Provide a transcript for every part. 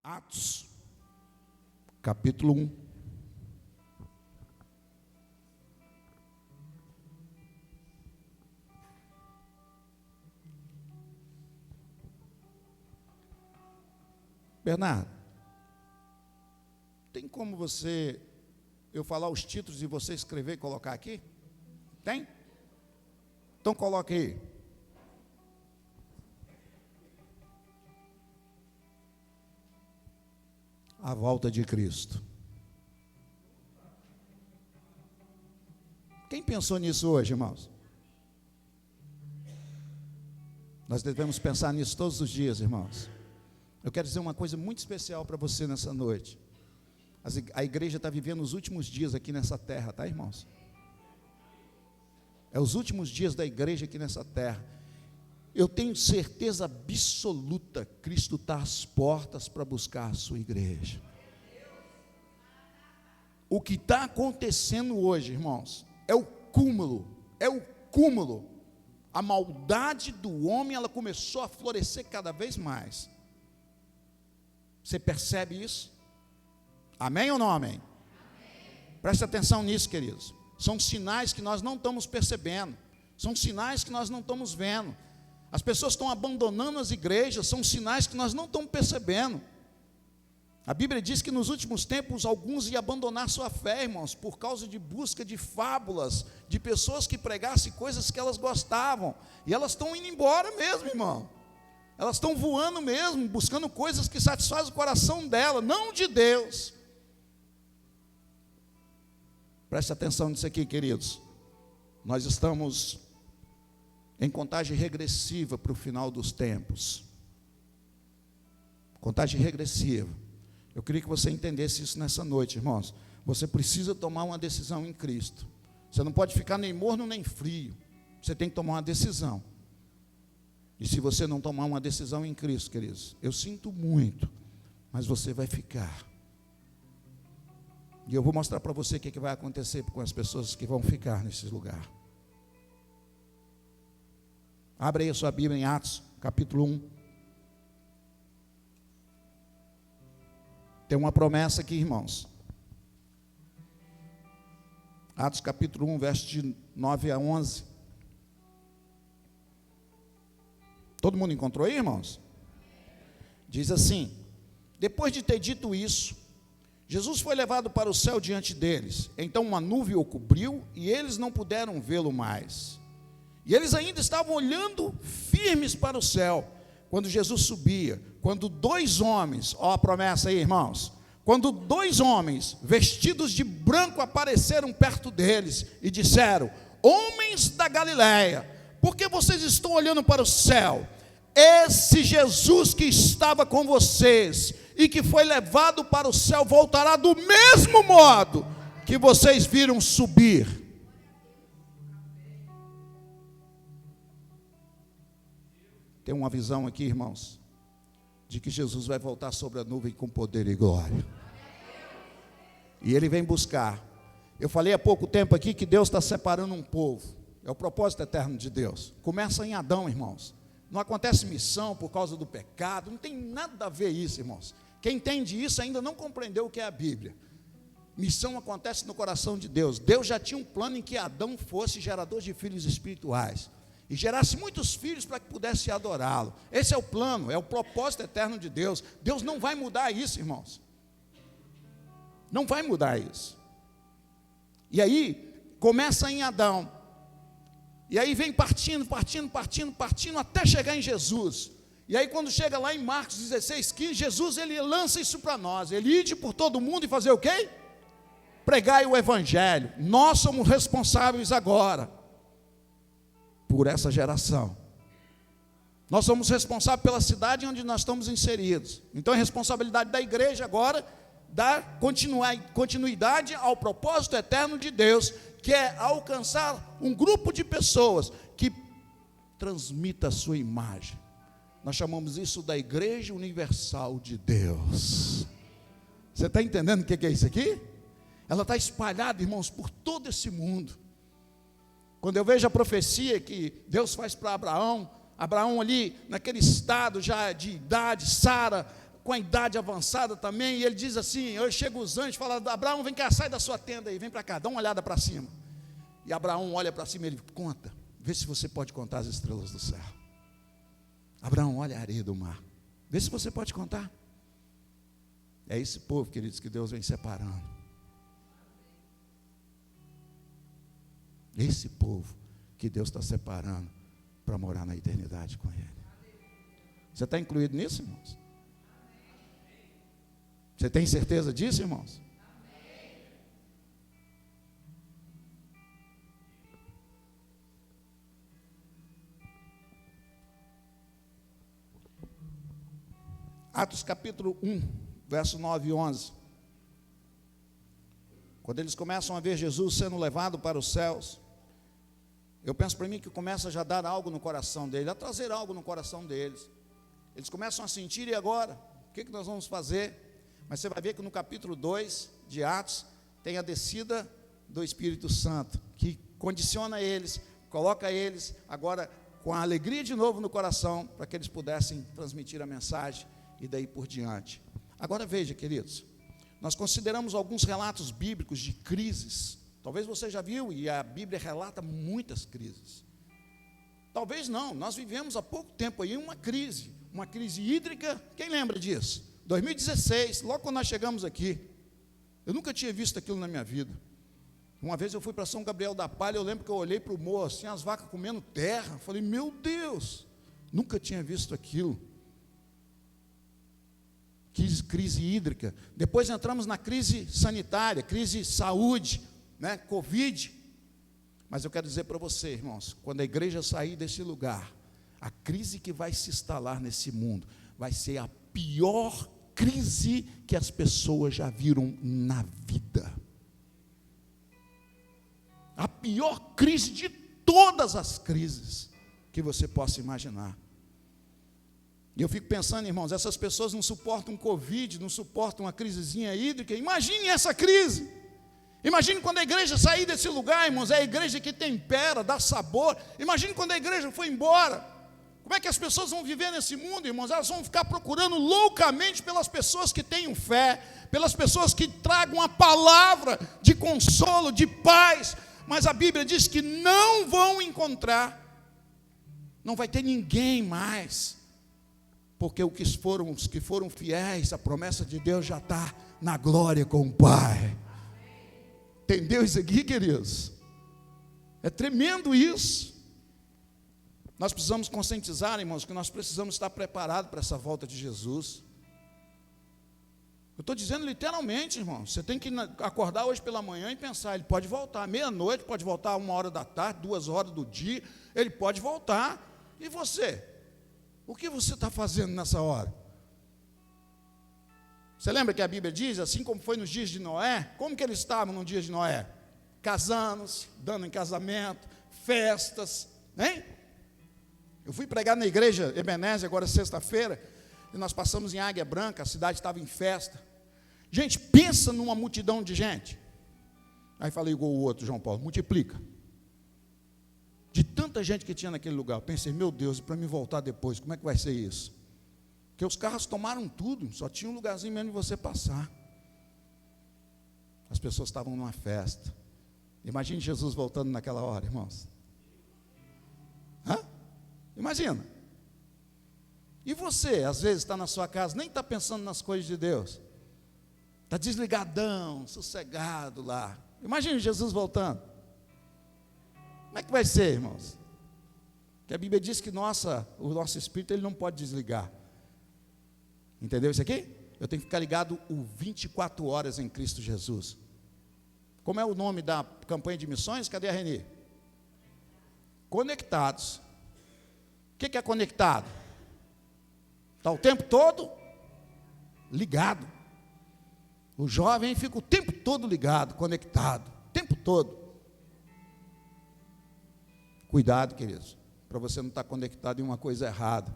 Atos, capítulo 1. Bernardo, tem como eu falar os títulos e você escrever e colocar aqui? Tem? Então coloque aí. A volta de Cristo. Quem pensou nisso hoje, irmãos? Nós devemos pensar nisso todos os dias, irmãos. Eu quero dizer uma coisa muito especial para você nessa noite. A igreja está vivendo os últimos dias aqui nessa terra, tá, irmãos? É os últimos dias da igreja aqui nessa terra. Eu tenho certeza absoluta, Cristo está às portas para buscar a sua igreja. O que está acontecendo hoje, irmãos, é o cúmulo. A maldade do homem, ela começou a florescer cada vez mais. Você percebe isso? Amém ou não amém? Preste atenção nisso, queridos. São sinais que nós não estamos percebendo. São sinais que nós não estamos vendo. As pessoas estão abandonando as igrejas, são sinais que nós não estamos percebendo. A Bíblia diz que nos últimos tempos alguns iam abandonar sua fé, irmãos, por causa de busca de fábulas, de pessoas que pregassem coisas que elas gostavam. E elas estão indo embora mesmo, irmão. Elas estão voando mesmo, buscando coisas que satisfazem o coração dela, não de Deus. Preste atenção nisso aqui, queridos. Nós estamos em contagem regressiva para o final dos tempos. Contagem regressiva. Eu queria que você entendesse isso nessa noite, irmãos. Você precisa tomar uma decisão em Cristo. Você não pode ficar nem morno nem frio. Você tem que tomar uma decisão. E se você não tomar uma decisão em Cristo, queridos, eu sinto muito, mas você vai ficar. E eu vou mostrar para você o que vai acontecer com as pessoas que vão ficar nesse lugar. Abre aí a sua Bíblia em Atos, capítulo 1. Tem uma promessa aqui, irmãos. Atos, capítulo 1, verso de 9 a 11. Todo mundo encontrou aí, irmãos? Diz assim: depois de ter dito isso, Jesus foi levado para o céu diante deles. Então uma nuvem o cobriu e eles não puderam vê-lo mais. E eles ainda estavam olhando firmes para o céu, quando Jesus subia, quando dois homens, ó a promessa aí, irmãos, quando dois homens, vestidos de branco, apareceram perto deles e disseram: homens da Galileia, por que vocês estão olhando para o céu? Esse Jesus que estava com vocês e que foi levado para o céu, voltará do mesmo modo que vocês viram subir. Tem uma visão aqui, irmãos, de que Jesus vai voltar sobre a nuvem com poder e glória. E Ele vem buscar. Eu falei há pouco tempo aqui que Deus está separando um povo. É o propósito eterno de Deus. Começa em Adão, irmãos. Não acontece missão por causa do pecado. Não tem nada a ver isso, irmãos. Quem entende isso ainda não compreendeu o que é a Bíblia. Missão acontece no coração de Deus. Deus já tinha um plano em que Adão fosse gerador de filhos espirituais e gerasse muitos filhos para que pudesse adorá-lo. Esse é o plano, é o propósito eterno de Deus. Deus não vai mudar isso, irmãos. Não vai mudar isso. E aí, começa em Adão. E aí vem partindo, até chegar em Jesus. E aí quando chega lá em Marcos 16:15, Jesus, ele lança isso para nós. Ele ide por todo mundo e fazer o quê? Pregai o evangelho. Nós somos responsáveis agora por essa geração. Nós somos responsáveis pela cidade onde nós estamos inseridos. Então é responsabilidade da igreja agora dar continuidade ao propósito eterno de Deus, que é alcançar um grupo de pessoas que transmita a sua imagem. Nós chamamos isso da Igreja Universal de Deus. Você está entendendo o que é isso aqui? Ela está espalhada, irmãos, por todo esse mundo. Quando eu vejo a profecia que Deus faz para Abraão ali naquele estado já de idade, Sara com a idade avançada também, e ele diz assim, eu chego os anjos e falo, Abraão, vem cá, sai da sua tenda aí, vem para cá, dá uma olhada para cima. E Abraão olha para cima e ele conta, vê se você pode contar as estrelas do céu. Abraão, olha a areia do mar, vê se você pode contar. É esse povo, queridos, que Deus vem separando. Esse povo que Deus está separando para morar na eternidade com Ele. Você está incluído nisso, irmãos? Você tem certeza disso, irmãos? Atos capítulo 1, verso 9 e 11. Quando eles começam a ver Jesus sendo levado para os céus, eu penso para mim que começa já a dar algo no coração deles, a trazer algo no coração deles. Eles começam a sentir, e agora? O que nós vamos fazer? Mas você vai ver que no capítulo 2 de Atos, tem a descida do Espírito Santo, que condiciona eles, coloca eles agora com a alegria de novo no coração, para que eles pudessem transmitir a mensagem, e daí por diante. Agora veja, queridos, nós consideramos alguns relatos bíblicos de crises. Talvez você já viu, e a Bíblia relata muitas crises. Talvez não, nós vivemos há pouco tempo aí uma crise hídrica. Quem lembra disso? 2016, logo quando nós chegamos aqui. Eu nunca tinha visto aquilo na minha vida. Uma vez eu fui para São Gabriel da Palha, eu lembro que eu olhei para o morro assim, as vacas comendo terra. Falei, meu Deus, nunca tinha visto aquilo. Crise hídrica. Depois entramos na crise sanitária, crise saúde, né, Covid. Mas eu quero dizer para você, irmãos, quando a igreja sair desse lugar, a crise que vai se instalar nesse mundo vai ser a pior crise que as pessoas já viram na vida. A pior crise de todas as crises que você possa imaginar. E eu fico pensando, irmãos, essas pessoas não suportam Covid, não suportam uma crisezinha hídrica. Imagine essa crise. Imagine quando a igreja sair desse lugar, irmãos, é a igreja que tempera, dá sabor. Imagine quando a igreja for embora. Como é que as pessoas vão viver nesse mundo, irmãos? Elas vão ficar procurando loucamente pelas pessoas que tenham fé, pelas pessoas que tragam a palavra de consolo, de paz. Mas a Bíblia diz que não vão encontrar. Não vai ter ninguém mais. Porque os que foram fiéis, a promessa de Deus já está na glória com o Pai. Entendeu isso aqui, queridos? É tremendo isso. Nós precisamos conscientizar, irmãos, que nós precisamos estar preparados para essa volta de Jesus. Eu estou dizendo literalmente, irmãos, você tem que acordar hoje pela manhã e pensar, ele pode voltar, meia-noite, pode voltar 1h da tarde, 2h do dia, ele pode voltar. E você? O que você está fazendo nessa hora? Você lembra que a Bíblia diz, assim como foi nos dias de Noé, como que eles estavam no dia de Noé? Casando-se, dando em casamento, festas, hein? Eu fui pregar na igreja Ebenezer, agora sexta-feira, e nós passamos em Águia Branca, a cidade estava em festa. Gente, pensa numa multidão de gente. Aí falei igual o outro, João Paulo, multiplica. De tanta gente que tinha naquele lugar, eu pensei, meu Deus, e para me voltar depois, como é que vai ser isso? Porque os carros tomaram tudo, só tinha um lugarzinho mesmo de você passar. As pessoas estavam numa festa. Imagine Jesus voltando naquela hora, irmãos. Hã? Imagina. E você, às vezes, está na sua casa, nem está pensando nas coisas de Deus. Está desligadão, sossegado lá. Imagine Jesus voltando. Como é que vai ser, irmãos? Que a Bíblia diz que o nosso espírito ele não pode desligar. Entendeu isso aqui? Eu tenho que ficar ligado 24 horas em Cristo Jesus. Como é o nome da campanha de missões? Cadê a Renê? Conectados. O que é conectado? Está o tempo todo ligado. O jovem fica o tempo todo ligado, conectado, o tempo todo. Cuidado, queridos, para você não estar conectado em uma coisa errada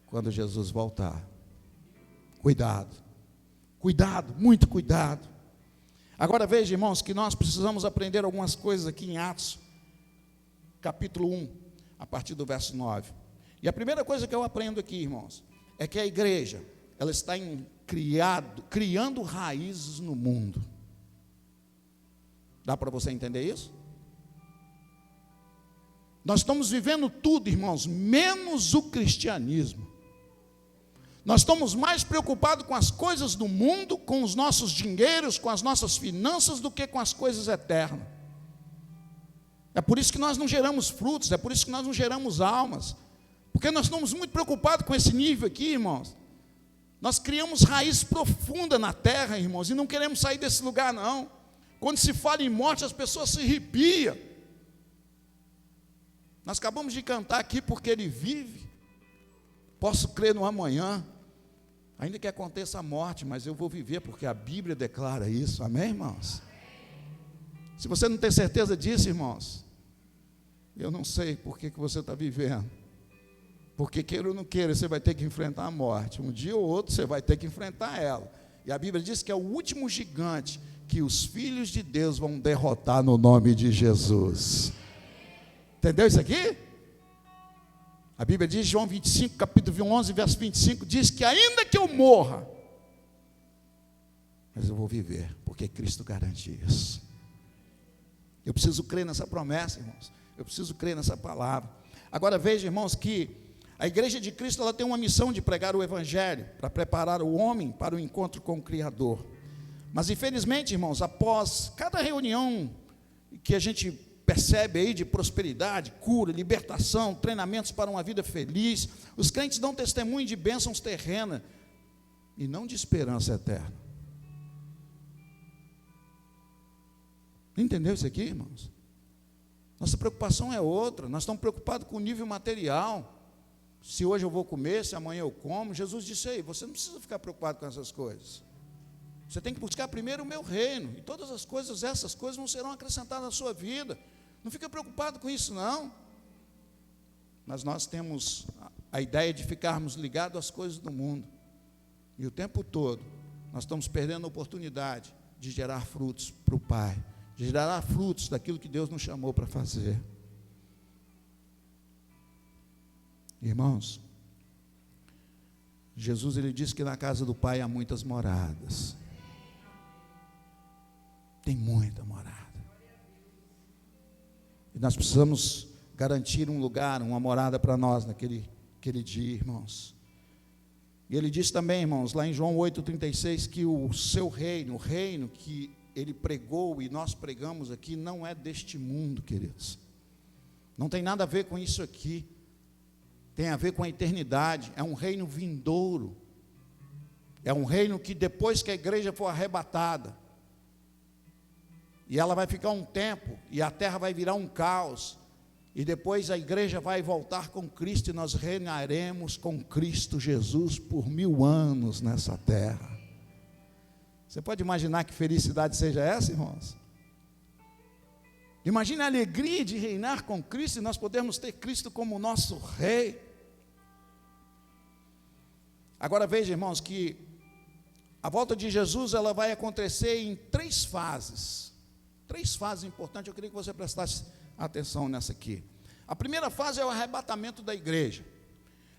quando Jesus voltar. Cuidado, cuidado, muito cuidado. Agora veja, irmãos, que nós precisamos aprender algumas coisas aqui em Atos, capítulo 1, a partir do verso 9. E a primeira coisa que eu aprendo aqui, irmãos, é que a igreja, ela está criando raízes no mundo. Dá para você entender isso? Nós estamos vivendo tudo, irmãos, menos o cristianismo. Nós estamos mais preocupados com as coisas do mundo, com os nossos dinheiros, com as nossas finanças, do que com as coisas eternas. É por isso que nós não geramos frutos, é por isso que nós não geramos almas. Porque nós estamos muito preocupados com esse nível aqui, irmãos. Nós criamos raiz profunda na terra, irmãos, e não queremos sair desse lugar, não. Quando se fala em morte, as pessoas se arrepiam. Nós acabamos de cantar aqui, porque Ele vive. Posso crer no amanhã, ainda que aconteça a morte, mas eu vou viver, porque a Bíblia declara isso, amém, irmãos? Se você não tem certeza disso, irmãos, eu não sei por que você está vivendo. Porque queira ou não queira, você vai ter que enfrentar a morte. Um dia ou outro você vai ter que enfrentar ela. E a Bíblia diz que é o último gigante que os filhos de Deus vão derrotar no nome de Jesus. Entendeu isso aqui? A Bíblia diz, João 25, capítulo 11, verso 25, diz que ainda que eu morra, mas eu vou viver, porque Cristo garante isso. Eu preciso crer nessa promessa, irmãos. Eu preciso crer nessa palavra. Agora veja, irmãos, que a igreja de Cristo, ela tem uma missão de pregar o evangelho, para preparar o homem para o encontro com o Criador. Mas infelizmente, irmãos, após cada reunião que a gente percebe aí de prosperidade, cura, libertação, treinamentos para uma vida feliz, os crentes dão testemunho de bênçãos terrenas e não de esperança eterna. Entendeu isso aqui, irmãos? Nossa preocupação é outra. Nós estamos preocupados com o nível material. Se hoje eu vou comer, se amanhã eu como. Jesus disse aí, você não precisa ficar preocupado com essas coisas. Você tem que buscar primeiro o meu reino, e todas as coisas, essas coisas não serão acrescentadas na sua vida. Não fica preocupado com isso, não. Mas nós temos a ideia de ficarmos ligados às coisas do mundo. E o tempo todo, nós estamos perdendo a oportunidade de gerar frutos para o Pai, de gerar frutos daquilo que Deus nos chamou para fazer. Irmãos, Jesus, ele disse que na casa do Pai há muitas moradas. Tem muita morada. E nós precisamos garantir um lugar, uma morada para nós naquele dia, irmãos. E ele diz também, irmãos, lá em João 8,36, que o seu reino, o reino que ele pregou e nós pregamos aqui, não é deste mundo, queridos. Não tem nada a ver com isso aqui. Tem a ver com a eternidade. É um reino vindouro. É um reino que depois que a igreja for arrebatada, e ela vai ficar um tempo, e a terra vai virar um caos, e depois a igreja vai voltar com Cristo, e nós reinaremos com Cristo Jesus por 1000 anos nessa terra. Você pode imaginar que felicidade seja essa, irmãos? Imagine a alegria de reinar com Cristo, e nós podemos ter Cristo como nosso Rei. Agora veja, irmãos, que a volta de Jesus, ela vai acontecer em 3 fases. 3 fases importantes, eu queria que você prestasse atenção nessa aqui. A primeira fase é o arrebatamento da igreja.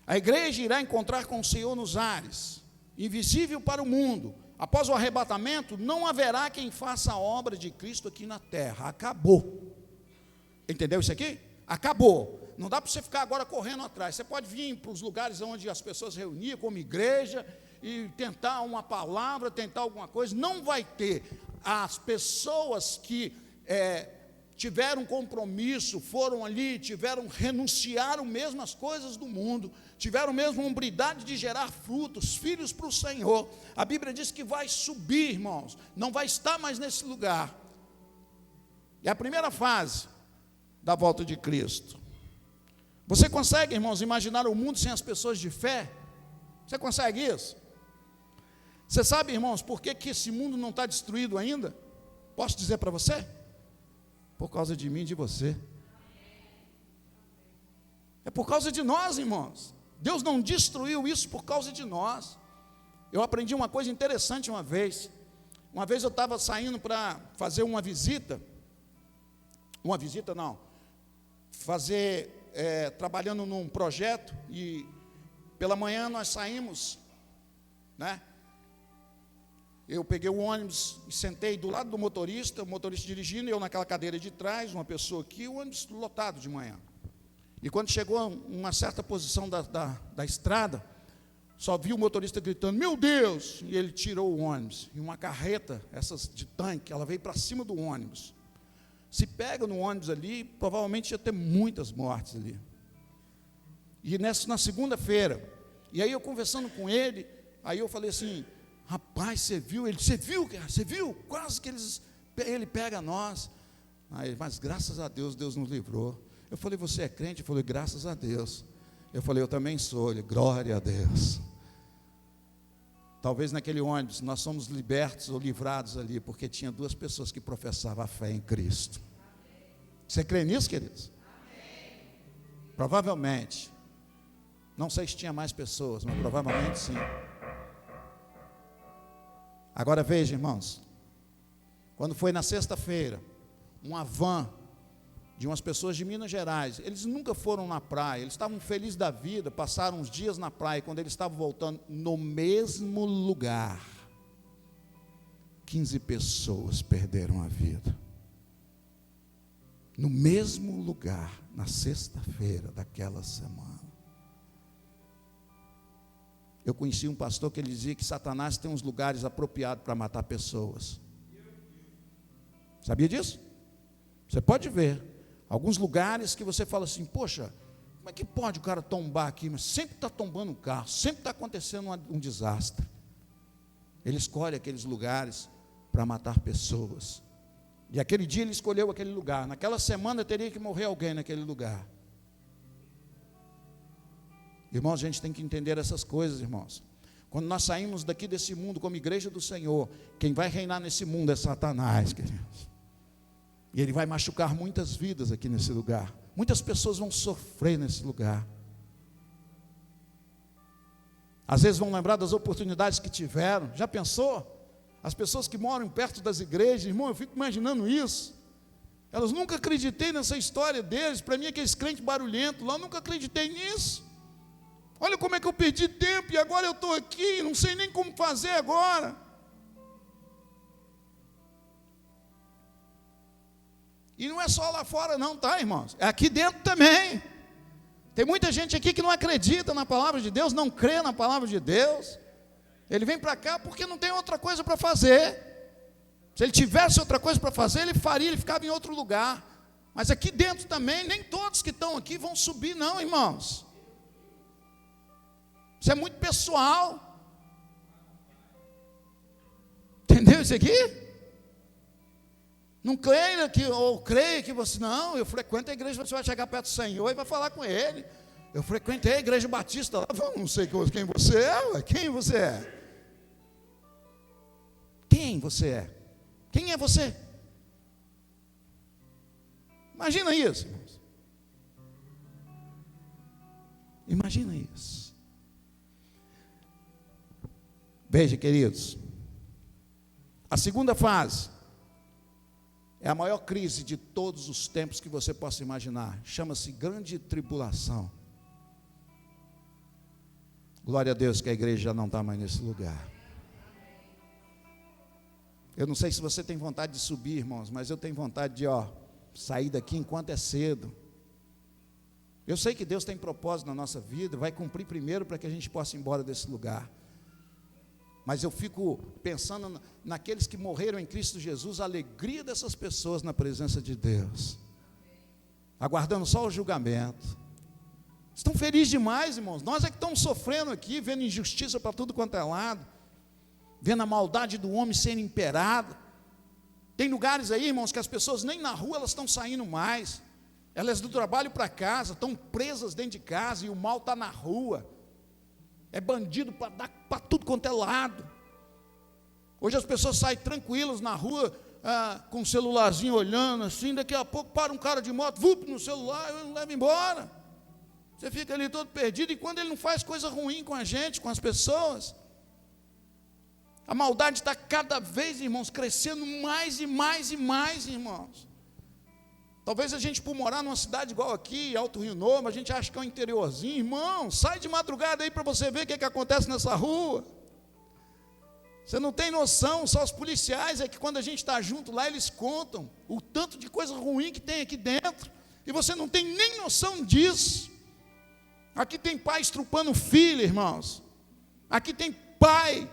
A igreja irá encontrar com o Senhor nos ares, invisível para o mundo. Após o arrebatamento, não haverá quem faça a obra de Cristo aqui na terra. Acabou. Entendeu isso aqui? Acabou. Não dá para você ficar agora correndo atrás. Você pode vir para os lugares onde as pessoas reuniam como igreja e tentar uma palavra, tentar alguma coisa. Não vai ter. As pessoas que tiveram compromisso, foram ali, renunciaram mesmo às coisas do mundo, tiveram mesmo a hombridade de gerar frutos, filhos para o Senhor. A Bíblia diz que vai subir, irmãos, não vai estar mais nesse lugar. É a primeira fase da volta de Cristo. Você consegue, irmãos, imaginar o mundo sem as pessoas de fé? Você consegue isso? Você sabe, irmãos, por que esse mundo não está destruído ainda? Posso dizer para você? Por causa de mim e de você. É por causa de nós, irmãos. Deus não destruiu isso por causa de nós. Eu aprendi uma coisa interessante uma vez. Uma vez eu estava saindo para fazer uma visita. Trabalhando num projeto. E pela manhã nós saímos né? Eu peguei o ônibus e sentei do lado do motorista, o motorista dirigindo, eu naquela cadeira de trás, uma pessoa aqui, o ônibus lotado de manhã. E quando chegou a uma certa posição da estrada, só vi o motorista gritando, meu Deus! E ele tirou o ônibus. E uma carreta, essas de tanque, ela veio para cima do ônibus. Se pega no ônibus ali, provavelmente ia ter muitas mortes ali. E na segunda-feira, e aí eu conversando com ele, aí eu falei assim, rapaz, você viu? Ele, você viu? Quase que ele pega nós. Aí, mas graças a Deus, Deus nos livrou. Eu falei, você é crente? Ele falou, graças a Deus. Eu falei, eu também sou. Ele, glória a Deus. Talvez naquele ônibus nós somos libertos ou livrados ali, porque tinha 2 pessoas que professavam a fé em Cristo. Você crê nisso, queridos? Amém. Provavelmente. Não sei se tinha mais pessoas, mas provavelmente sim. Agora veja, irmãos, quando foi na sexta-feira, uma van de umas pessoas de Minas Gerais, eles nunca foram na praia, eles estavam felizes da vida, passaram uns dias na praia, quando eles estavam voltando no mesmo lugar, 15 pessoas perderam a vida, no mesmo lugar, na sexta-feira daquela semana. Eu conheci um pastor que ele dizia que Satanás tem uns lugares apropriados para matar pessoas. Sabia disso? Você pode ver. Alguns lugares que você fala assim, poxa, como é que pode o cara tombar aqui? Mas sempre está tombando um carro, sempre está acontecendo um desastre. Ele escolhe aqueles lugares para matar pessoas. E aquele dia ele escolheu aquele lugar. Naquela semana teria que morrer alguém naquele lugar. Irmãos, a gente tem que entender essas coisas, irmãos. Quando nós saímos daqui desse mundo como igreja do Senhor, quem vai reinar nesse mundo é Satanás, queridos. E ele vai machucar muitas vidas aqui nesse lugar. Muitas pessoas vão sofrer nesse lugar. Às vezes vão lembrar das oportunidades que tiveram. Já pensou? As pessoas que moram perto das igrejas, irmão, eu fico imaginando isso. Elas nunca acreditei nessa história deles. Para mim, aqueles crentes barulhentos lá, eu nunca acreditei nisso. Olha como é que eu perdi tempo e agora eu estou aqui, não sei nem como fazer agora. E não é só lá fora não, tá, irmãos? É aqui dentro também. Tem muita gente aqui que não acredita na palavra de Deus, não crê na palavra de Deus. Ele vem para cá porque não tem outra coisa para fazer. Se ele tivesse outra coisa para fazer, ele faria, ele ficava em outro lugar. Mas aqui dentro também, nem todos que estão aqui vão subir não, irmãos. Isso é muito pessoal. Entendeu isso aqui? Não creia que, ou creia que você, não, eu frequento a igreja, você vai chegar perto do Senhor e vai falar com Ele. Eu frequentei a igreja batista lá, não sei quem você é, quem você é? Quem você é? Quem é você? Imagina isso, irmãos. Imagina isso. Veja, queridos, a segunda fase é a maior crise de todos os tempos que você possa imaginar. Chama-se grande tribulação. Glória a Deus que a igreja já não está mais nesse lugar. Eu não sei se você tem vontade de subir, irmãos, mas eu tenho vontade de sair daqui enquanto é cedo. Eu sei que Deus tem propósito na nossa vida, vai cumprir primeiro para que a gente possa ir embora desse lugar. Mas eu fico pensando naqueles que morreram em Cristo Jesus, a alegria dessas pessoas na presença de Deus, aguardando só o julgamento. Estão felizes demais, irmãos. Nós é que estamos sofrendo aqui, vendo injustiça para tudo quanto é lado, vendo a maldade do homem sendo imperada. Tem lugares aí, irmãos, que as pessoas nem na rua elas estão saindo mais. Elas do trabalho para casa, estão presas dentro de casa e o mal está na rua. É bandido para tudo quanto é lado. Hoje as pessoas saem tranquilas na rua, com o celularzinho olhando assim, daqui a pouco para um cara de moto, no celular, e leva embora. Você fica ali todo perdido, e quando ele não faz coisa ruim com a gente, com as pessoas, a maldade está cada vez, irmãos, crescendo mais e mais e mais, irmãos. Talvez a gente, por morar numa cidade igual aqui, Alto Rio Novo, a gente acha que é um interiorzinho. Irmão, sai de madrugada aí para você ver o que acontece nessa rua. Você não tem noção, só os policiais é que quando a gente está junto lá, eles contam o tanto de coisa ruim que tem aqui dentro, e você não tem nem noção disso. Aqui tem pai estrupando filho, irmãos. Aqui tem pai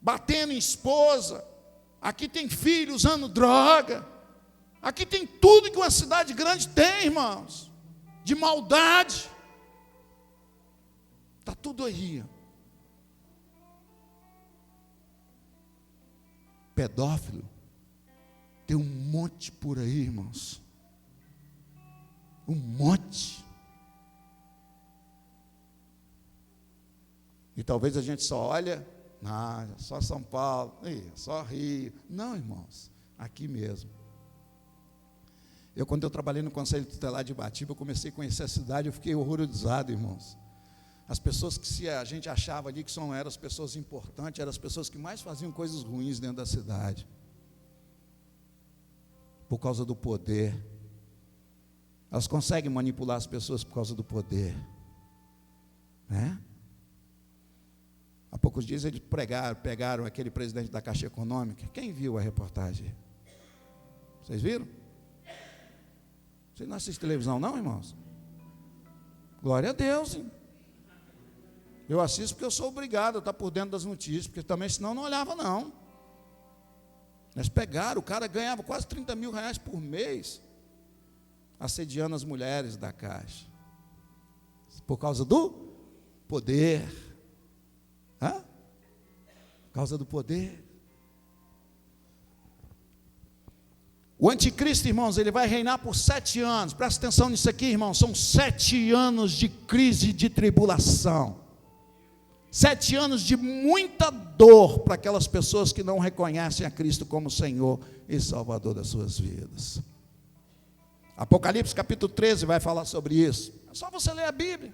batendo em esposa. Aqui tem filho usando droga. Aqui tem tudo que uma cidade grande tem, irmãos, de maldade. Está tudo aí. Pedófilo, tem um monte por aí, irmãos. Um monte. E talvez a gente só olha, só São Paulo, só Rio. Não, irmãos, aqui mesmo. Quando eu trabalhei no Conselho Tutelar de Ibatiba, eu comecei a conhecer a cidade, eu fiquei horrorizado, irmãos. As pessoas que a gente achava ali que eram as pessoas importantes, eram as pessoas que mais faziam coisas ruins dentro da cidade. Por causa do poder. Elas conseguem manipular as pessoas por causa do poder. Né? Há poucos dias eles pegaram aquele presidente da Caixa Econômica. Quem viu a reportagem? Vocês viram? Vocês não assistem televisão não, irmãos? Glória a Deus, hein? Eu assisto porque eu sou obrigado a estar por dentro das notícias, porque também senão não olhava não. Eles pegaram, o cara ganhava quase 30 mil reais por mês, assediando as mulheres da Caixa. Por causa do poder. Por causa do poder. O anticristo, irmãos, ele vai reinar por 7 anos. Presta atenção nisso aqui, irmãos. São 7 anos de crise, de tribulação. 7 anos de muita dor para aquelas pessoas que não reconhecem a Cristo como Senhor e Salvador das suas vidas. Apocalipse capítulo 13 vai falar sobre isso. É só você ler a Bíblia.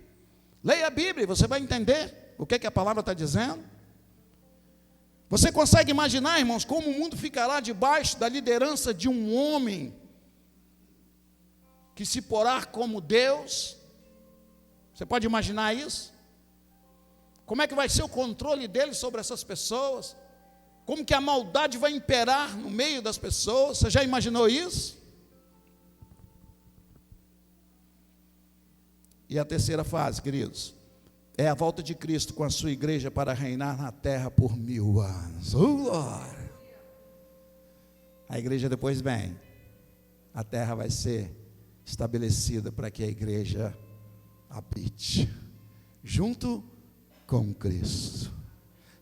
Leia a Bíblia e você vai entender o que a palavra está dizendo. Você consegue imaginar, irmãos, como o mundo ficará debaixo da liderança de um homem que se porá como Deus? Você pode imaginar isso? Como é que vai ser o controle dele sobre essas pessoas? Como que a maldade vai imperar no meio das pessoas? Você já imaginou isso? E a terceira fase, queridos, é a volta de Cristo com a sua igreja para reinar na terra por 1000 anos. Glória! A igreja depois vem. A terra vai ser estabelecida para que a igreja habite junto com Cristo.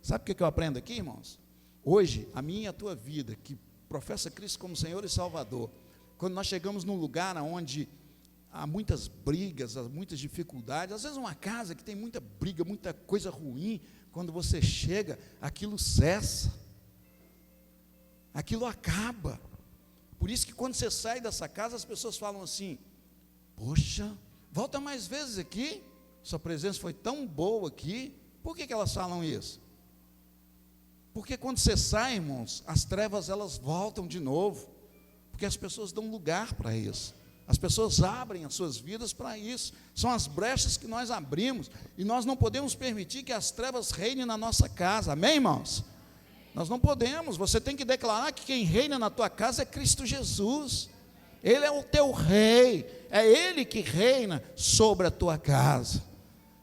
Sabe o que eu aprendo aqui, irmãos? Hoje, a minha e a tua vida, que professa Cristo como Senhor e Salvador, quando nós chegamos num lugar onde há muitas brigas, há muitas dificuldades, às vezes uma casa que tem muita briga, muita coisa ruim, quando você chega, aquilo cessa, aquilo acaba. Por isso que quando você sai dessa casa, as pessoas falam assim: poxa, volta mais vezes aqui, sua presença foi tão boa aqui. Por que elas falam isso? Porque quando você sai, irmãos, as trevas elas voltam de novo, porque as pessoas dão lugar para isso. As pessoas abrem as suas vidas para isso. São as brechas que nós abrimos, e nós não podemos permitir que as trevas reinem na nossa casa. Amém, irmãos? Nós não podemos. Você tem que declarar que quem reina na tua casa é Cristo Jesus. Ele é o teu rei, é Ele que reina sobre a tua casa.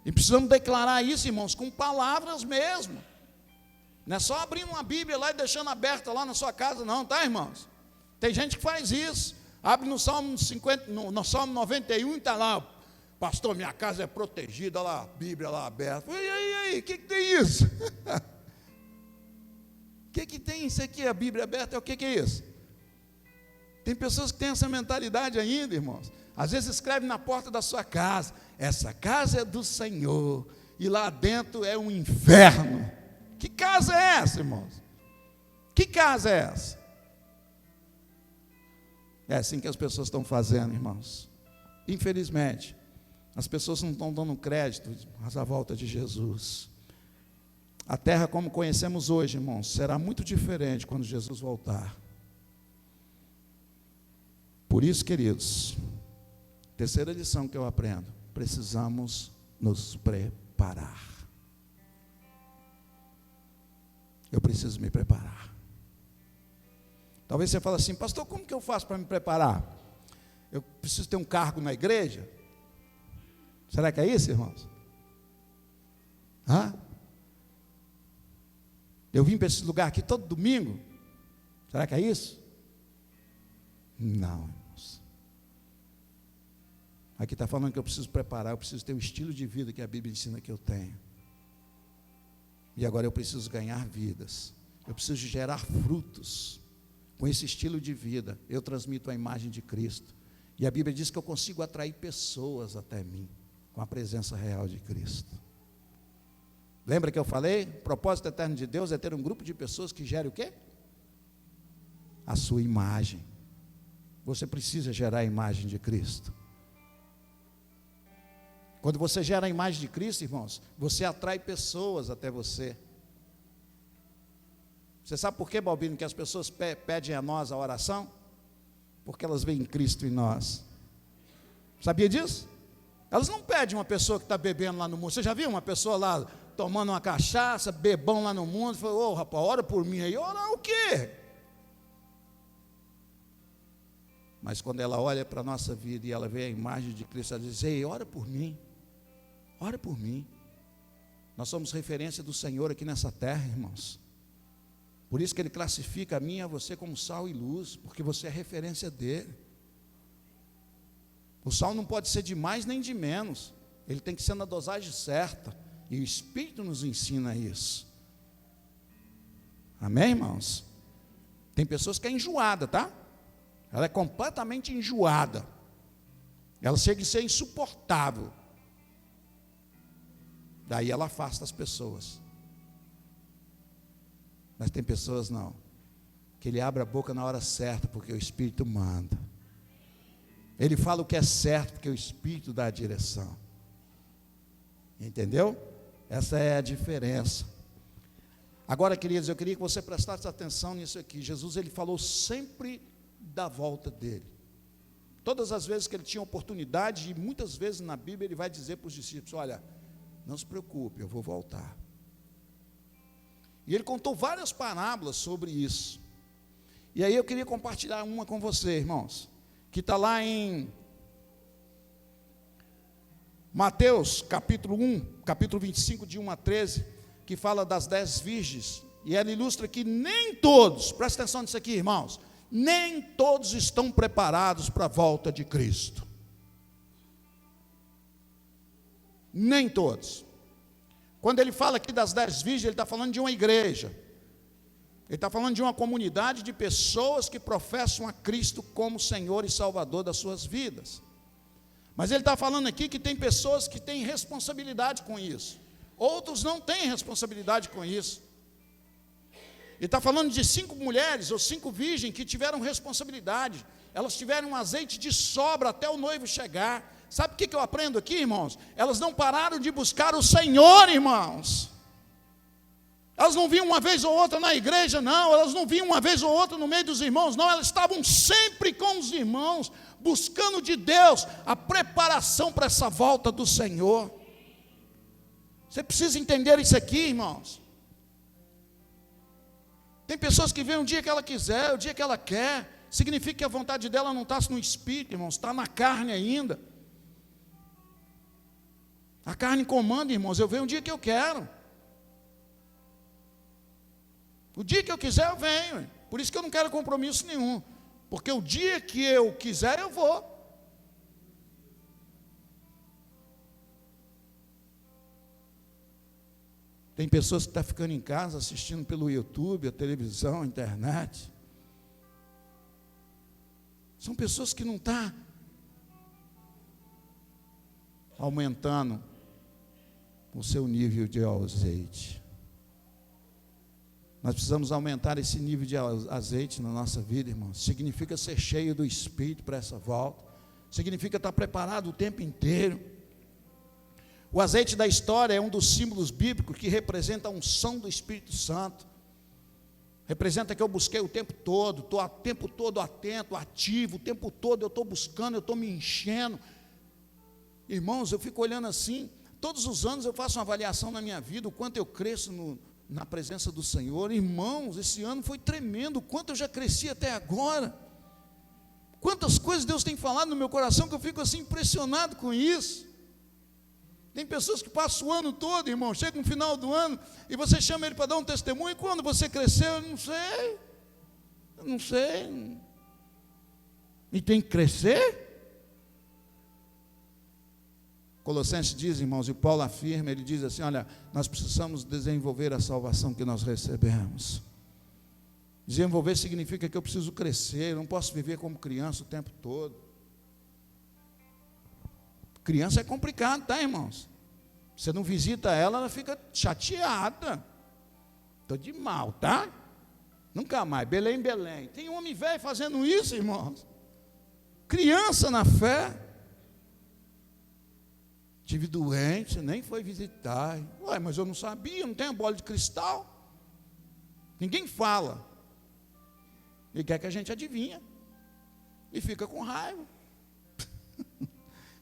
E precisamos declarar isso, irmãos, com palavras mesmo. Não é só abrindo uma Bíblia lá e deixando aberta lá na sua casa, não, tá, irmãos? Tem gente que faz isso. Abre no Salmo 50, no Salmo 91 e está lá: pastor, minha casa é protegida, lá, a Bíblia lá aberta. E aí, o que tem isso? O que tem isso aqui, a Bíblia aberta? O que é isso? Tem pessoas que têm essa mentalidade ainda, irmãos. Às vezes escreve na porta da sua casa: essa casa é do Senhor, e lá dentro é um inferno. Que casa é essa, irmãos? Que casa é essa? É assim que as pessoas estão fazendo, irmãos. Infelizmente, as pessoas não estão dando crédito à volta de Jesus. A terra como conhecemos hoje, irmãos, será muito diferente quando Jesus voltar. Por isso, queridos, terceira lição que eu aprendo: precisamos nos preparar. eu preciso me preparar. Talvez você fale assim, pastor, como que eu faço para me preparar? Eu preciso ter um cargo na igreja? Será que é isso, irmãos? Eu vim para esse lugar aqui todo domingo? Será que é isso? Não, irmãos. Aqui está falando que eu preciso preparar, eu preciso ter o estilo de vida que a Bíblia ensina que eu tenho. E agora eu preciso ganhar vidas. Eu preciso gerar frutos. Com esse estilo de vida, eu transmito a imagem de Cristo. E a Bíblia diz que eu consigo atrair pessoas até mim, com a presença real de Cristo. Lembra que eu falei? O propósito eterno de Deus é ter um grupo de pessoas que gere o quê? A sua imagem. Você precisa gerar a imagem de Cristo. Quando você gera a imagem de Cristo, irmãos, você atrai pessoas até você. Você sabe por que, Balbino, que as pessoas pedem a nós a oração? Porque elas veem Cristo em nós. Sabia disso? Elas não pedem uma pessoa que está bebendo lá no mundo. Você já viu uma pessoa lá tomando uma cachaça, bebão lá no mundo? Falou, rapaz, ora por mim aí. Ora o quê? Mas quando ela olha para a nossa vida e ela vê a imagem de Cristo, ela diz, ei, ora por mim. Ora por mim. Nós somos referência do Senhor aqui nessa terra, irmãos. Por isso que Ele classifica a mim e a você como sal e luz, porque você é referência dEle. O sal não pode ser de mais nem de menos, ele tem que ser na dosagem certa, e o Espírito nos ensina isso. Amém, irmãos? Tem pessoas que é enjoada, tá? Ela é completamente enjoada, ela chega a ser insuportável, daí ela afasta as pessoas. Mas tem pessoas não, que ele abre a boca na hora certa, porque o Espírito manda. Ele fala o que é certo, porque o Espírito dá a direção. Entendeu? Essa é a diferença. Agora, queridos, eu queria que você prestasse atenção nisso aqui. Jesus, ele falou sempre da volta dele. Todas as vezes que ele tinha oportunidade, e muitas vezes na Bíblia ele vai dizer para os discípulos, olha, não se preocupe, eu vou voltar. E ele contou várias parábolas sobre isso. E aí eu queria compartilhar uma com você, irmãos, que está lá em Mateus, capítulo 1, capítulo 25, de 1 a 13, que fala das 10 virgens. E ela ilustra que nem todos, presta atenção nisso aqui, irmãos, nem todos estão preparados para a volta de Cristo. Nem todos. Quando ele fala aqui das 10 virgens, ele está falando de uma igreja. Ele está falando de uma comunidade de pessoas que professam a Cristo como Senhor e Salvador das suas vidas. Mas ele está falando aqui que tem pessoas que têm responsabilidade com isso. Outros não têm responsabilidade com isso. Ele está falando de 5 mulheres ou 5 virgens que tiveram responsabilidade. Elas tiveram um azeite de sobra até o noivo chegar. Sabe o que eu aprendo aqui, irmãos? Elas não pararam de buscar o Senhor, irmãos. Elas não vinham uma vez ou outra na igreja, não. Elas não vinham uma vez ou outra no meio dos irmãos, não. Elas estavam sempre com os irmãos, buscando de Deus a preparação para essa volta do Senhor. Você precisa entender isso aqui, irmãos. Tem pessoas que vêm um dia que ela quiser, o dia que ela quer. Significa que a vontade dela não está no espírito, irmãos, está na carne ainda. A carne comanda, irmãos, eu venho o dia que eu quero. O dia que eu quiser eu venho. Por isso que eu não quero compromisso nenhum. Porque o dia que eu quiser eu vou. Tem pessoas que estão ficando em casa assistindo pelo YouTube, a televisão, a internet. São pessoas que não estão aumentando o seu nível de azeite. Nós precisamos aumentar esse nível de azeite na nossa vida, irmãos. Significa ser cheio do Espírito para essa volta. Significa estar preparado o tempo inteiro. O azeite da história é um dos símbolos bíblicos que representa a unção do Espírito Santo. Representa que eu busquei o tempo todo, estou o tempo todo atento, ativo, o tempo todo eu estou buscando, eu estou me enchendo. Irmãos, eu fico olhando assim, todos os anos eu faço uma avaliação na minha vida, o quanto eu cresço na presença do Senhor. Irmãos, esse ano foi tremendo, quanto eu já cresci até agora, quantas coisas Deus tem falado no meu coração, que eu fico assim impressionado com isso. Tem pessoas que passam o ano todo, irmão, chega no final do ano, e você chama ele para dar um testemunho, e quando você cresceu, eu não sei, e tem que crescer. Colossenses diz, irmãos, e Paulo afirma, ele diz assim, olha, nós precisamos desenvolver a salvação que nós recebemos. Desenvolver significa que eu preciso crescer, eu não posso viver como criança o tempo todo. Criança é complicado, tá, irmãos? Você não visita ela, ela fica chateada. Estou de mal, tá? Nunca mais, Belém. Tem homem velho fazendo isso, irmãos. Criança na fé. Tive doente, nem foi visitar. Ué, mas eu não sabia, não tenho bola de cristal. Ninguém fala. E quer que a gente adivinha. E fica com raiva.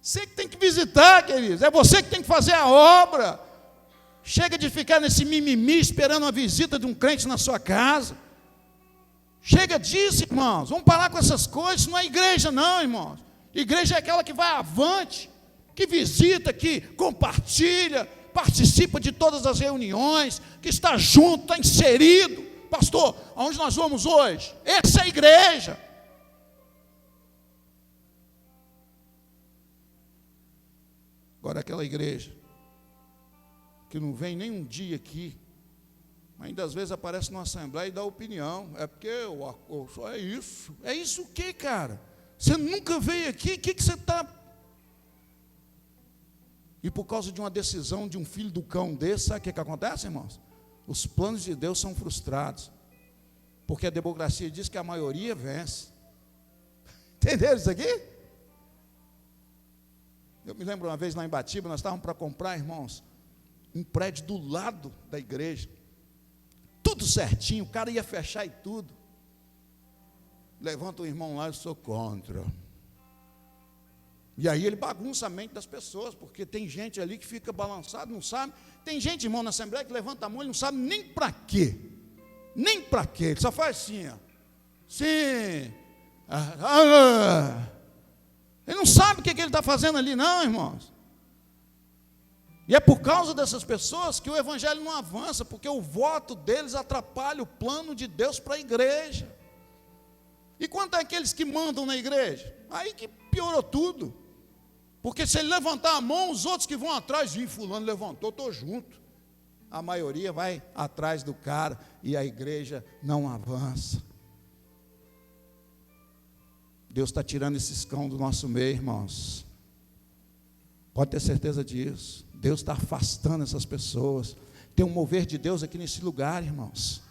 Você que tem que visitar, queridos. É você que tem que fazer a obra. Chega de ficar nesse mimimi esperando uma visita de um crente na sua casa. Chega disso, irmãos. Vamos parar com essas coisas. Isso não é igreja, não, irmãos. Igreja é aquela que vai avante, que visita, que compartilha, participa de todas as reuniões, que está junto, está inserido. Pastor, aonde nós vamos hoje? Essa é a igreja. Agora aquela igreja que não vem nem um dia aqui, ainda às vezes aparece numa assembleia e dá opinião. É porque só é isso. É isso o quê, cara? Você nunca veio aqui, o que você está... E por causa de uma decisão de um filho do cão desse, sabe o que acontece, irmãos? Os planos de Deus são frustrados. Porque a democracia diz que a maioria vence. Entenderam isso aqui? Eu me lembro uma vez lá em Batiba, nós estávamos para comprar, irmãos, um prédio do lado da igreja. Tudo certinho, o cara ia fechar e tudo. Levanta o irmão lá, eu sou contra. E aí ele bagunça a mente das pessoas, porque tem gente ali que fica balançado, não sabe. Tem gente, irmão, na Assembleia que levanta a mão e não sabe nem para quê. Nem para quê, ele só faz assim, ó. Sim. Ele não sabe o que ele está fazendo ali, não, irmãos. E é por causa dessas pessoas que o evangelho não avança, porque o voto deles atrapalha o plano de Deus para a igreja. E quanto àqueles que mandam na igreja? Aí que piorou tudo. Porque se ele levantar a mão, os outros que vão atrás, fulano levantou, estou junto. A maioria vai atrás do cara e a igreja não avança. Deus está tirando esses cão do nosso meio, irmãos. Pode ter certeza disso. Deus está afastando essas pessoas. Tem um mover de Deus aqui nesse lugar, irmãos.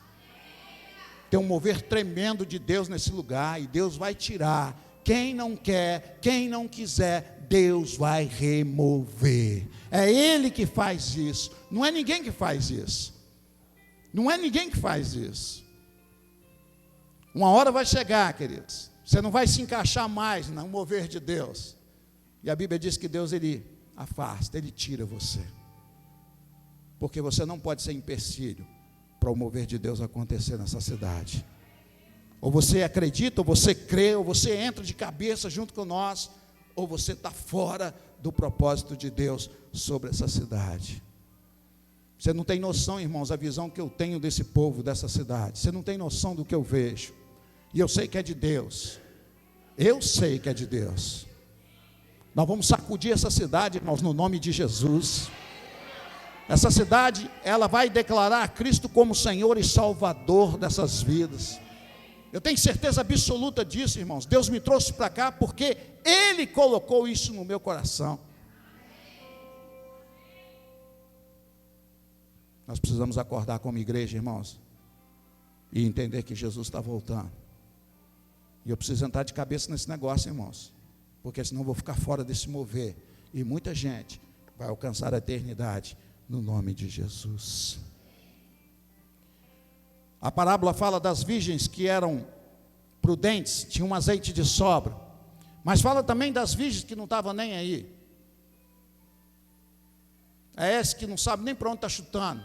Tem um mover tremendo de Deus nesse lugar. E Deus vai tirar. Quem não quer, quem não quiser, Deus vai remover. É Ele que faz isso. Não é ninguém que faz isso. Não é ninguém que faz isso. Uma hora vai chegar, queridos. Você não vai se encaixar mais no mover de Deus. E a Bíblia diz que Deus, Ele afasta, Ele tira você. Porque você não pode ser empecilho para o mover de Deus acontecer nessa cidade. Ou você acredita, ou você crê, ou você entra de cabeça junto com nós, ou você está fora do propósito de Deus sobre essa cidade. Você não tem noção, irmãos, a visão que eu tenho desse povo, dessa cidade. Você não tem noção do que eu vejo. E eu sei que é de Deus. Eu sei que é de Deus. Nós vamos sacudir essa cidade, irmãos, no nome de Jesus. Essa cidade, ela vai declarar a Cristo como Senhor e Salvador dessas vidas. Eu tenho certeza absoluta disso, irmãos. Deus me trouxe para cá porque Ele colocou isso no meu coração. Nós precisamos acordar como igreja, irmãos, e entender que Jesus está voltando. E eu preciso entrar de cabeça nesse negócio, irmãos, porque senão eu vou ficar fora desse mover. E muita gente vai alcançar a eternidade no nome de Jesus. A parábola fala das virgens que eram prudentes, tinham um azeite de sobra. Mas fala também das virgens que não estavam nem aí. É esse que não sabe nem para onde está chutando.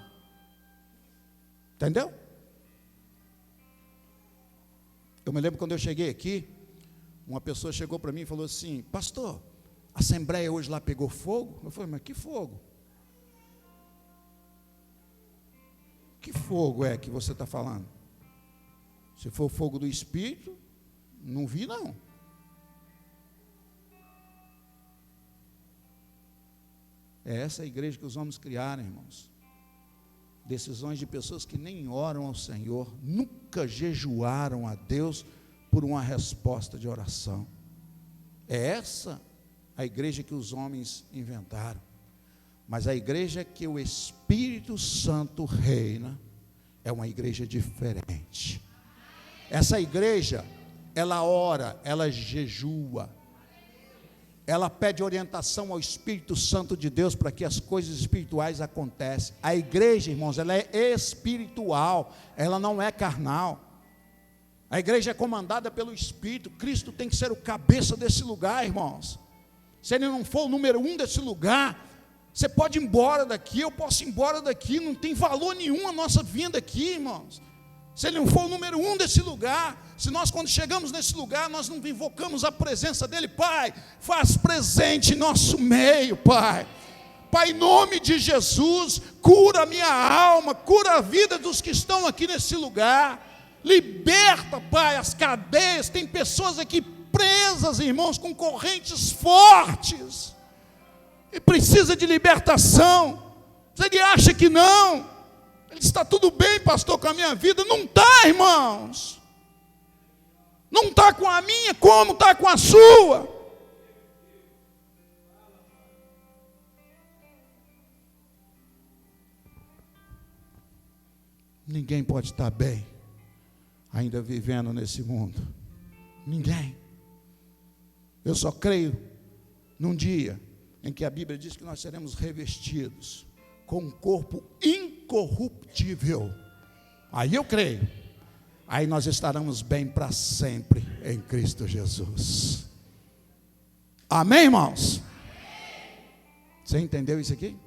Entendeu? Eu me lembro quando eu cheguei aqui, uma pessoa chegou para mim e falou assim: pastor, a assembleia hoje lá pegou fogo? Eu falei: mas que fogo? Que fogo é que você está falando? Se for o fogo do Espírito, não vi não. É essa a igreja que os homens criaram, irmãos. Decisões de pessoas que nem oram ao Senhor, nunca jejuaram a Deus por uma resposta de oração. É essa a igreja que os homens inventaram. Mas a igreja que o Espírito Santo reina é uma igreja diferente. Essa igreja, ela ora, ela jejua, ela pede orientação ao Espírito Santo de Deus para que as coisas espirituais aconteçam. A igreja, irmãos, ela é espiritual, ela não é carnal. A igreja é comandada pelo Espírito. Cristo tem que ser o cabeça desse lugar, irmãos. Se ele não for o número 1 desse lugar, você pode ir embora daqui, eu posso ir embora daqui, não tem valor nenhum a nossa vinda aqui, irmãos. Se ele não for o número 1 desse lugar, se nós quando chegamos nesse lugar, nós não invocamos a presença dele: Pai, faz presente em nosso meio, Pai. Pai, em nome de Jesus, cura a minha alma, cura a vida dos que estão aqui nesse lugar. Liberta, Pai, as cadeias. Tem pessoas aqui presas, irmãos, com correntes fortes, e precisa de libertação. Se ele acha que não, ele está tudo bem, pastor, com a minha vida. Não está, irmãos. Não está com a minha, como está com a sua. Ninguém pode estar bem ainda vivendo nesse mundo. Ninguém. Eu só creio num dia em que a Bíblia diz que nós seremos revestidos com um corpo incorruptível. Aí eu creio. Aí nós estaremos bem para sempre em Cristo Jesus. Amém, irmãos? Você entendeu isso aqui?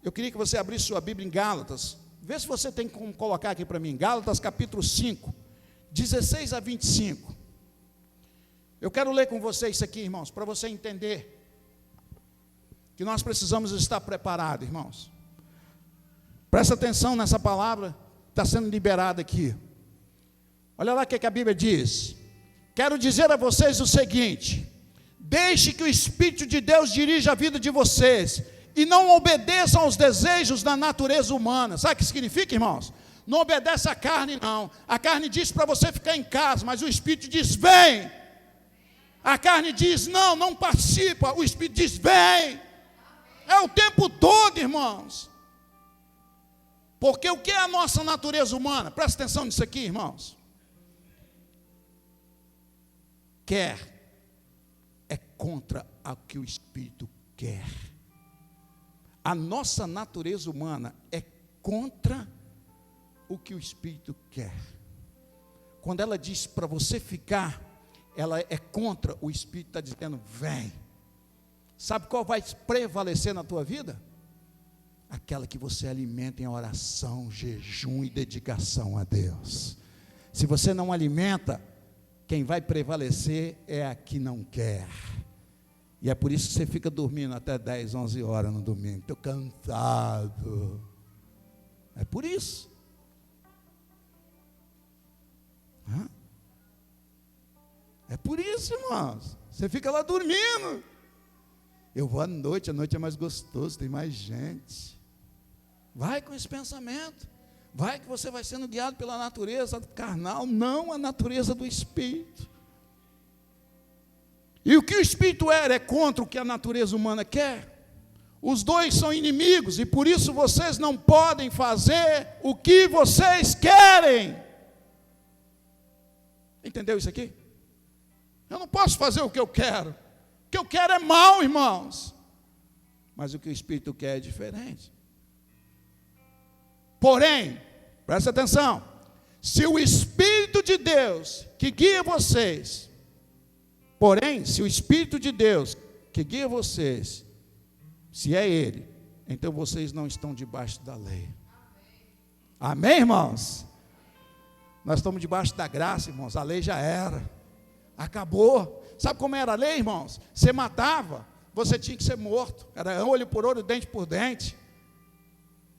Eu queria que você abrisse sua Bíblia em Gálatas. Vê se você tem como colocar aqui para mim. Gálatas capítulo 5, 16 a 25. Eu quero ler com você isso aqui, irmãos, para você entender que nós precisamos estar preparados, irmãos. Presta atenção nessa palavra que está sendo liberada aqui. Olha lá o que a Bíblia diz. Quero dizer a vocês o seguinte: deixe que o Espírito de Deus dirija a vida de vocês, e não obedeçam aos desejos da natureza humana. Sabe o que significa, irmãos? Não obedece à carne, não. A carne diz para você ficar em casa, mas o Espírito diz: vem. A carne diz: não, não participa. O Espírito diz: vem. É o tempo todo, irmãos. Porque o que é a nossa natureza humana? Presta atenção nisso aqui, irmãos. Quer é contra o que o Espírito quer. A nossa natureza humana é contra o que o Espírito quer. Quando ela diz para você ficar, ela é contra. O Espírito está dizendo: vem. Sabe qual vai prevalecer na tua vida? Aquela que você alimenta em oração, jejum e dedicação a Deus. Se você não alimenta, quem vai prevalecer é a que não quer. E é por isso que você fica dormindo até 10, 11 horas no domingo. Estou cansado. É por isso. É por isso, irmãos. Você fica lá dormindo. Eu vou à noite é mais gostoso, tem mais gente. Vai com esse pensamento. Vai que você vai sendo guiado pela natureza carnal, não a natureza do Espírito. E o que o Espírito é contra o que a natureza humana quer. Os dois são inimigos, e por isso vocês não podem fazer o que vocês querem. Entendeu isso aqui? Eu não posso fazer o que eu quero. O que eu quero é mal, irmãos. Mas o que o Espírito quer é diferente. Porém, presta atenção, se o Espírito de Deus que guia vocês, se o Espírito de Deus que guia vocês, se é Ele, então vocês não estão debaixo da lei. Amém, irmãos? Nós estamos debaixo da graça, irmãos. A lei já era, acabou. Sabe como era a lei, irmãos? Você matava, você tinha que ser morto. Era olho por olho, dente por dente.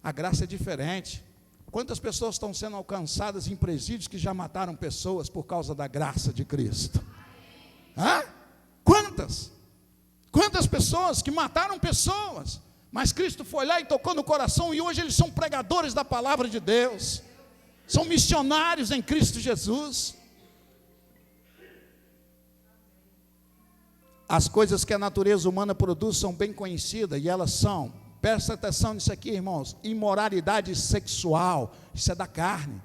A graça é diferente. Quantas pessoas estão sendo alcançadas em presídios que já mataram pessoas por causa da graça de Cristo? Hã? Quantas? Quantas pessoas que mataram pessoas, mas Cristo foi lá e tocou no coração, e hoje eles são pregadores da palavra de Deus, são missionários em Cristo Jesus. As coisas que a natureza humana produz são bem conhecidas, e elas são, presta atenção nisso aqui, irmãos, imoralidade sexual, isso é da carne.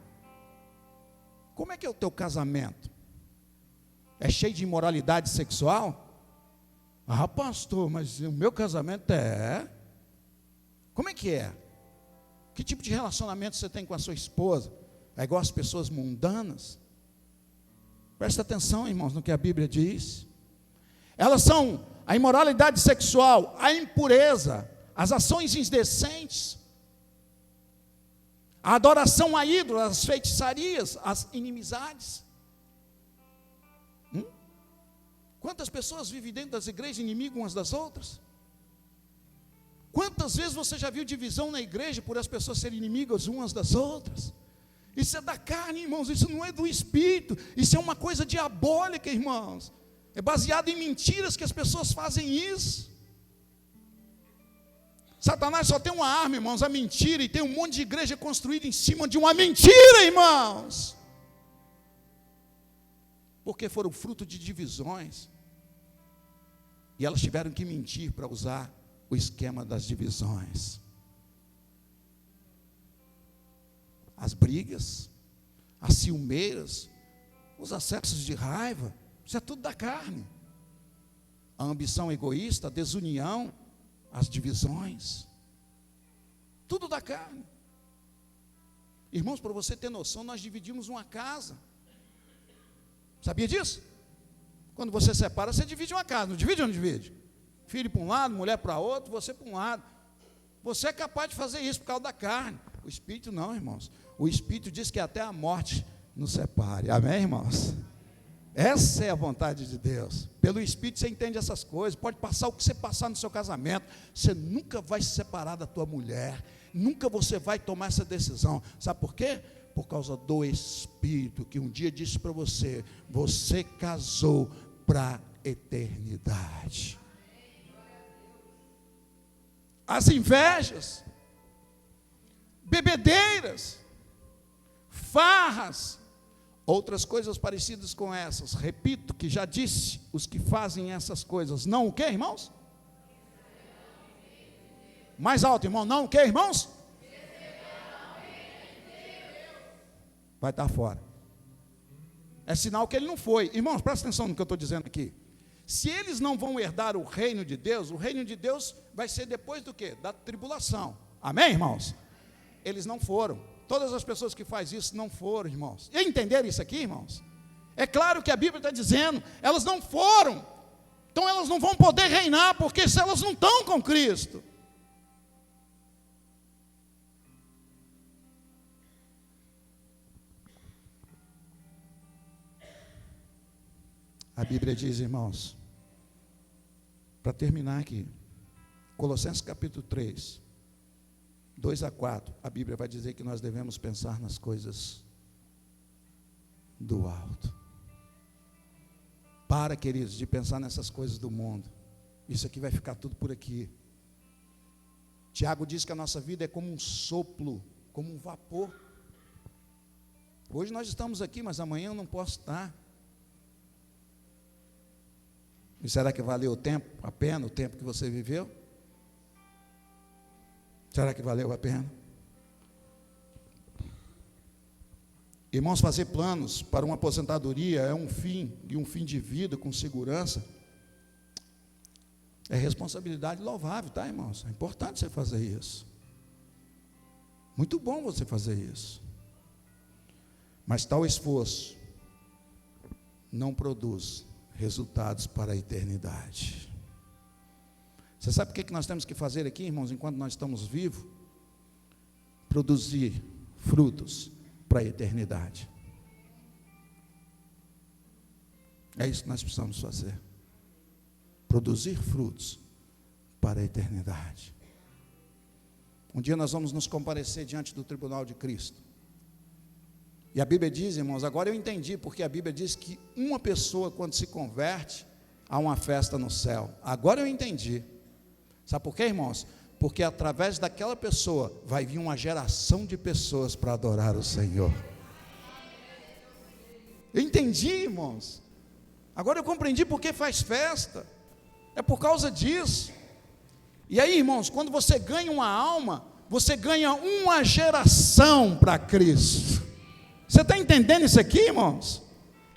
Como é que é o teu casamento? É cheio de imoralidade sexual? Ah, pastor, mas o meu casamento é... Como é que é? Que tipo de relacionamento você tem com a sua esposa? É igual as pessoas mundanas? Presta atenção, irmãos, no que a Bíblia diz. Elas são a imoralidade sexual, a impureza, as ações indecentes, a adoração a ídolos, as feitiçarias, as inimizades. Quantas pessoas vivem dentro das igrejas inimigas umas das outras? Quantas vezes você já viu divisão na igreja por as pessoas serem inimigas umas das outras? Isso é da carne, irmãos, isso não é do espírito, isso é uma coisa diabólica, irmãos. É baseado em mentiras que as pessoas fazem isso. Satanás só tem uma arma, irmãos, a mentira, e tem um monte de igreja construída em cima de uma mentira, irmãos. Porque foram fruto de divisões, e elas tiveram que mentir para usar o esquema das divisões. As brigas, as ciumeiras, os acessos de raiva, isso é tudo da carne. A ambição egoísta, a desunião, as divisões, tudo da carne. Irmãos, para você ter noção, nós dividimos uma casa. Sabia disso? Quando você separa, você divide uma casa, não divide ou não divide? Filho para um lado, mulher para outro, você para um lado. Você é capaz de fazer isso por causa da carne. O Espírito não, irmãos. O Espírito diz que até a morte nos separe. Amém, irmãos? Essa é a vontade de Deus. Pelo Espírito você entende essas coisas. Pode passar o que você passar no seu casamento, você nunca vai se separar da tua mulher. Nunca você vai tomar essa decisão. Sabe por quê? Por causa do Espírito, que um dia disse para você: você casou para a eternidade. As invejas, bebedeiras, farras, outras coisas parecidas com essas. Repito que já disse, os que fazem essas coisas, não o quê, irmãos? Mais alto, irmão, não o quê, irmãos? Vai estar fora. É sinal que ele não foi. Irmãos, presta atenção no que eu estou dizendo aqui. Se eles não vão herdar o reino de Deus vai ser depois do quê? Da tribulação. Amém, irmãos? Eles não foram. Todas as pessoas que fazem isso não foram, irmãos. E entenderam isso aqui, irmãos? É claro que a Bíblia está dizendo, elas não foram. Então elas não vão poder reinar, porque se elas não estão com Cristo. A Bíblia diz, irmãos, para terminar aqui, Colossenses capítulo 3, 2 a 4, a Bíblia vai dizer que nós devemos pensar nas coisas do alto. Para, queridos, de pensar nessas coisas do mundo. Isso aqui vai ficar tudo por aqui. Tiago diz que a nossa vida é como um sopro, como um vapor. Hoje nós estamos aqui, mas amanhã eu não posso estar. E será que valeu o tempo, a pena, o tempo que você viveu? Será que valeu a pena? Irmãos, fazer planos para uma aposentadoria é um fim, e um fim de vida com segurança. É responsabilidade louvável, tá, irmãos? É importante você fazer isso. Muito bom você fazer isso. Mas tal esforço não produz resultados para a eternidade. Você sabe o que nós temos que fazer aqui, irmãos, enquanto nós estamos vivos? Produzir frutos para a eternidade. É isso que nós precisamos fazer. Produzir frutos para a eternidade. Um dia nós vamos nos comparecer diante do tribunal de Cristo. E a Bíblia diz, irmãos, agora eu entendi, porque a Bíblia diz que uma pessoa, quando se converte, há uma festa no céu. Agora eu entendi. Sabe por quê, irmãos? Porque através daquela pessoa vai vir uma geração de pessoas para adorar o Senhor. Eu entendi, irmãos. Agora eu compreendi porque faz festa. É por causa disso. E aí, irmãos, quando você ganha uma alma, você ganha uma geração para Cristo. Você está entendendo isso aqui, irmãos?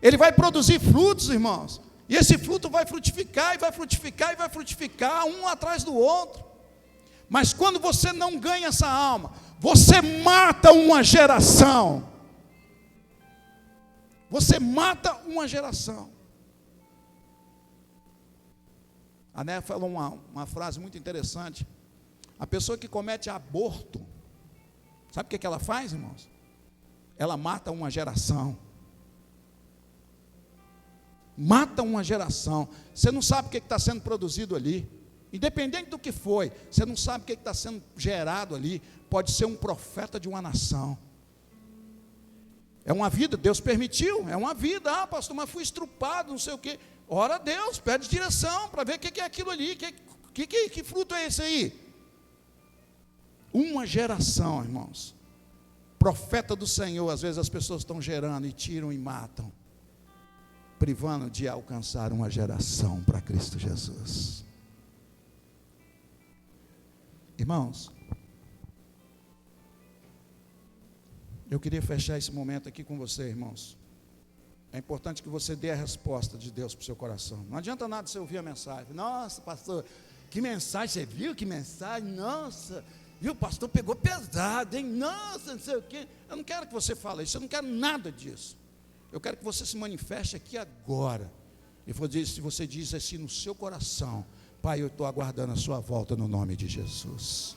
Ele vai produzir frutos, irmãos. E esse fruto vai frutificar, e vai frutificar, e vai frutificar, um atrás do outro. Mas quando você não ganha essa alma, você mata uma geração. Você mata uma geração. A Né falou uma frase muito interessante. A pessoa que comete aborto, sabe o que ela faz, irmãos? Ela mata uma geração. Mata uma geração. Você não sabe o que está sendo produzido ali. Independente do que foi, você não sabe o que está sendo gerado ali. Pode ser um profeta de uma nação. É uma vida, Deus permitiu, é uma vida. Ah, pastor, mas fui estrupado, não sei o quê. Ora a Deus, pede direção para ver o que é aquilo ali, que fruto é esse aí? Uma geração, irmãos. Profeta do Senhor, às vezes as pessoas estão gerando e tiram e matam, privando de alcançar uma geração para Cristo Jesus. Irmãos, eu queria fechar esse momento aqui com você, irmãos. É importante que você dê a resposta de Deus para o seu coração. Não adianta nada você ouvir a mensagem. Nossa, pastor, que mensagem, você viu que mensagem? Nossa, viu, o pastor pegou pesado, hein? Nossa, não sei o quê. Eu não quero que você fale isso, eu não quero nada disso. Eu quero que você se manifeste aqui agora. E se você diz assim no seu coração: Pai, eu estou aguardando a sua volta no nome de Jesus.